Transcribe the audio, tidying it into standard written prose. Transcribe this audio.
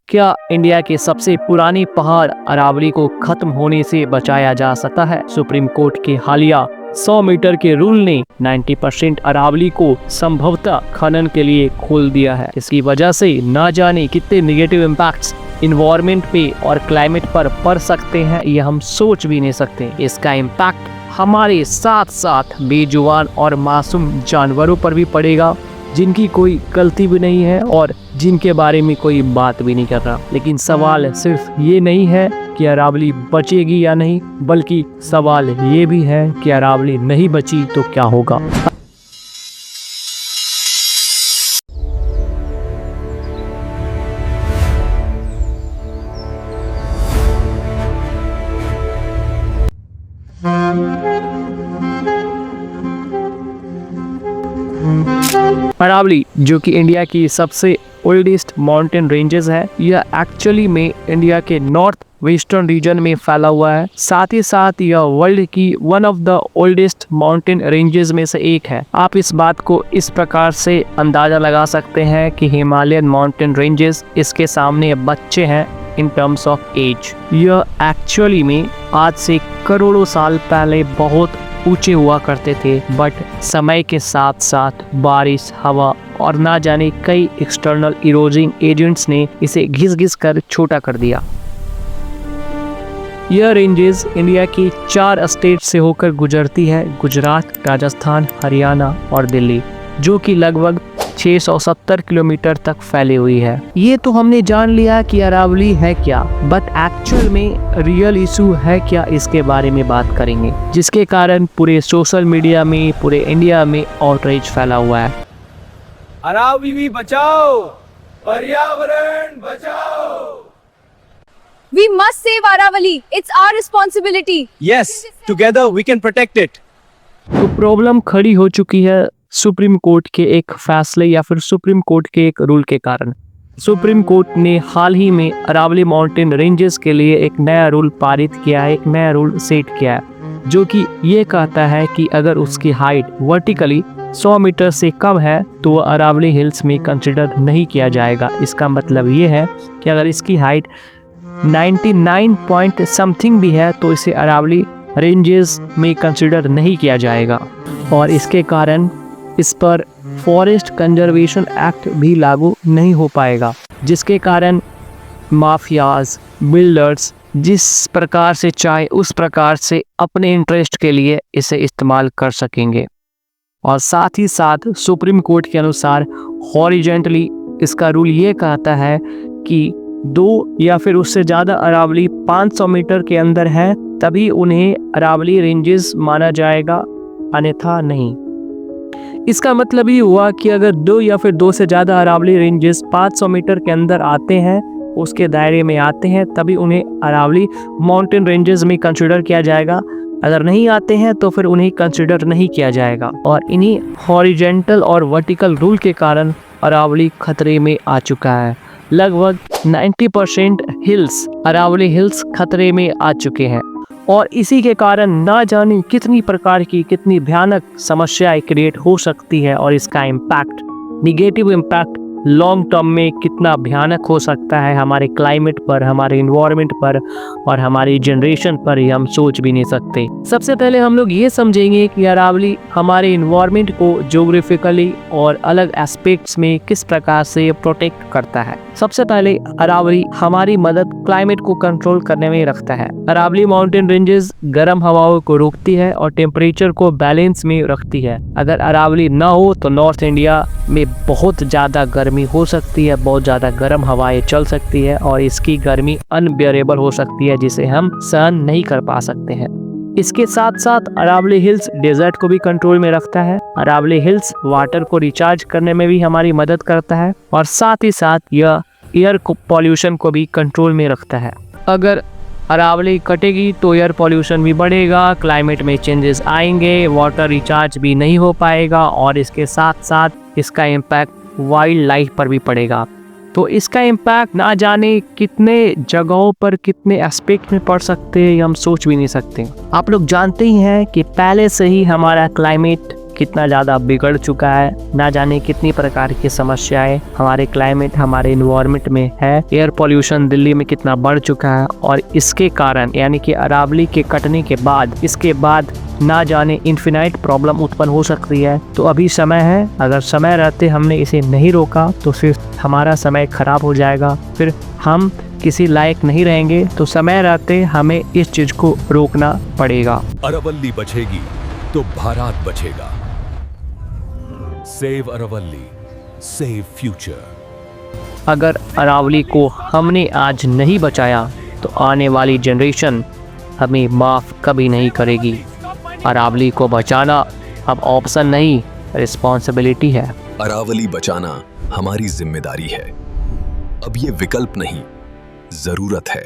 क्या इंडिया के सबसे पुराने पहाड़ अरावली को खत्म होने से बचाया जा सकता है? सुप्रीम कोर्ट के हालिया 100 मीटर के रूल ने 90% अरावली को संभवतः खनन के लिए खोल दिया है। इसकी वजह से न जाने कितने नेगेटिव इम्पैक्ट्स इन्वायरमेंट पे और क्लाइमेट पर पड़ सकते हैं, यह हम सोच भी नहीं सकते। इसका इम्पैक्ट हमारे साथ साथ बेजुबान और मासूम जानवरों पर भी पड़ेगा, जिनकी कोई गलती भी नहीं है और जिनके बारे में कोई बात भी नहीं कर रहा। लेकिन सवाल सिर्फ ये नहीं है कि अरावली बचेगी या नहीं, बल्कि सवाल ये भी है कि अरावली नहीं बची तो क्या होगा। अरावली, जो कि इंडिया की सबसे ओल्डेस्ट माउंटेन रेंजेस है, यह एक्चुअली में इंडिया के नॉर्थ वेस्टर्न रीजन में फैला हुआ है। साथ ही साथ यह वर्ल्ड की one of the oldest mountain ranges में से एक है। आप इस बात को इस प्रकार से अंदाजा लगा सकते हैं कि हिमालयन माउंटेन रेंजेस इसके सामने बच्चे हैं इन टर्म्स ऑफ एज। यह एक्चुअली में आज से करोड़ों साल पहले बहुत ऊंचे हुआ करते थे, बट समय के साथ साथ बारिश, हवा और ना जाने कई एक्सटर्नल इरोजिंग एजेंट्स ने इसे घिस कर छोटा कर दिया। यह रेंजेस इंडिया की 4 स्टेट से होकर गुजरती है, गुजरात, राजस्थान, हरियाणा और दिल्ली, जो कि लगभग 670 किलोमीटर तक फैली हुई है। ये तो हमने जान लिया कि अरावली है क्या, बट एक्चुअल में रियल इशू है क्या, इसके बारे में बात करेंगे, जिसके कारण पूरे सोशल मीडिया में, पूरे इंडिया में आउटरीच फैला हुआ है। अरावली बचाओ, पर्यावरण बचाओ। We must save Aravali. It's our responsibility. Yes, together we can protect it. तो प्रॉब्लम खड़ी हो चुकी है सुप्रीम कोर्ट के एक फैसले या फिर सुप्रीम कोर्ट के एक रूल के कारण। सुप्रीम कोर्ट ने हाल ही में अरावली माउंटेन रेंजेस के लिए एक नया रूल पारित किया है, एक नया रूल सेट किया है, जो कि ये कहता है कि अगर उसकी हाइट वर्टिकली 100 मीटर से कम है तो वह अरावली हिल्स में कंसिडर नहीं किया जाएगा। इसका मतलब ये है कि अगर इसकी हाइट 99 पॉइंट समथिंग भी है तो इसे अरावली रेंजेस में कंसिडर नहीं किया जाएगा, और इसके कारण इस पर फॉरेस्ट कंजर्वेशन एक्ट भी लागू नहीं हो पाएगा, जिसके कारण माफियाज, बिल्डर्स जिस प्रकार से चाहे उस प्रकार से अपने इंटरेस्ट के लिए इसे इस्तेमाल कर सकेंगे। और साथ ही साथ सुप्रीम कोर्ट के अनुसार हॉरिजेंटली इसका रूल ये कहता है कि 2 या फिर उससे ज़्यादा अरावली 500 मीटर के अंदर है तभी उन्हें अरावली रेंजेस माना जाएगा, अन्यथा नहीं। इसका मतलब ये हुआ कि अगर 2 या फिर 2 से ज़्यादा अरावली रेंजेस 500 मीटर के अंदर आते हैं, उसके दायरे में आते हैं, तभी उन्हें अरावली माउंटेन रेंजेस में कंसिडर किया जाएगा। अगर नहीं आते हैं तो फिर उन्हें कंसिडर नहीं किया जाएगा। और इन्हीं हॉरिजेंटल और वर्टिकल रूल के कारण अरावली खतरे में आ चुका है। लगभग 90% हिल्स, अरावली हिल्स खतरे में आ चुके हैं, और इसी के कारण ना जाने कितनी प्रकार की, कितनी भयानक समस्याएं क्रिएट हो सकती है, और इसका impact, negative impact long term में कितना भयानक हो सकता है हमारे क्लाइमेट पर, हमारे इन्वायरमेंट पर और हमारी जनरेशन पर, ये हम सोच भी नहीं सकते। सबसे पहले हम लोग ये समझेंगे कि अरावली हमारे इन्वायरमेंट को ज्योग्राफिकली और अलग एस्पेक्ट्स में किस प्रकार से प्रोटेक्ट करता है। सबसे पहले अरावली हमारी मदद क्लाइमेट को कंट्रोल करने में रखता है। अरावली माउंटेन रेंजेस गर्म हवाओं को रोकती है और टेम्परेचर को बैलेंस में रखती है। अगर अरावली ना हो तो नॉर्थ इंडिया में बहुत ज़्यादा गर्मी हो सकती है, बहुत ज़्यादा गर्म हवाएं चल सकती है, और इसकी गर्मी अनबियरेबल हो सकती है, जिसे हम सहन नहीं कर पा सकते हैं। इसके साथ साथ अरावली हिल्स डेजर्ट को भी कंट्रोल में रखता है। अरावली हिल्स वाटर को रिचार्ज करने में भी हमारी मदद करता है, और साथ ही साथ यह एयर पॉल्यूशन को भी कंट्रोल में रखता है। अगर अरावली कटेगी तो एयर पॉल्यूशन भी बढ़ेगा, क्लाइमेट में चेंजेस आएंगे, वाटर रिचार्ज भी नहीं हो पाएगा, और इसके साथ साथ इसका इम्पैक्ट वाइल्ड लाइफ पर भी पड़ेगा। तो इसका इम्पैक्ट ना जाने कितने जगहों पर, कितने एस्पेक्ट में पड़ सकते हैं, हम सोच भी नहीं सकते। आप लोग जानते ही हैं कि पहले से ही हमारा क्लाइमेट कितना ज़्यादा बिगड़ चुका है, ना जाने कितनी प्रकार की समस्याएं हमारे क्लाइमेट, हमारे इन्वायरमेंट में है। एयर पोल्यूशन दिल्ली में कितना बढ़ चुका है और इसके कारण यानी कि अरावली के कटने के बाद इसके बाद ना जाने इन्फिनाइट प्रॉब्लम उत्पन्न हो सकती है। तो अभी समय है, अगर समय रहते हमने इसे नहीं रोका तो फिर हमारा समय खराब हो जाएगा, फिर हम किसी लायक नहीं रहेंगे। तो समय रहते हमें इस चीज़ को रोकना पड़ेगा। अरावली बचेगी तो भारत बचेगा। Save Aravalli, save future. अगर अरावली को हमने आज नहीं बचाया तो आने वाली जनरेशन हमें माफ़ कभी नहीं करेगी। अरावली को बचाना अब ऑप्शन नहीं, रिस्पॉन्सिबिलिटी है। अरावली बचाना हमारी जिम्मेदारी है। अब ये विकल्प नहीं, जरूरत है।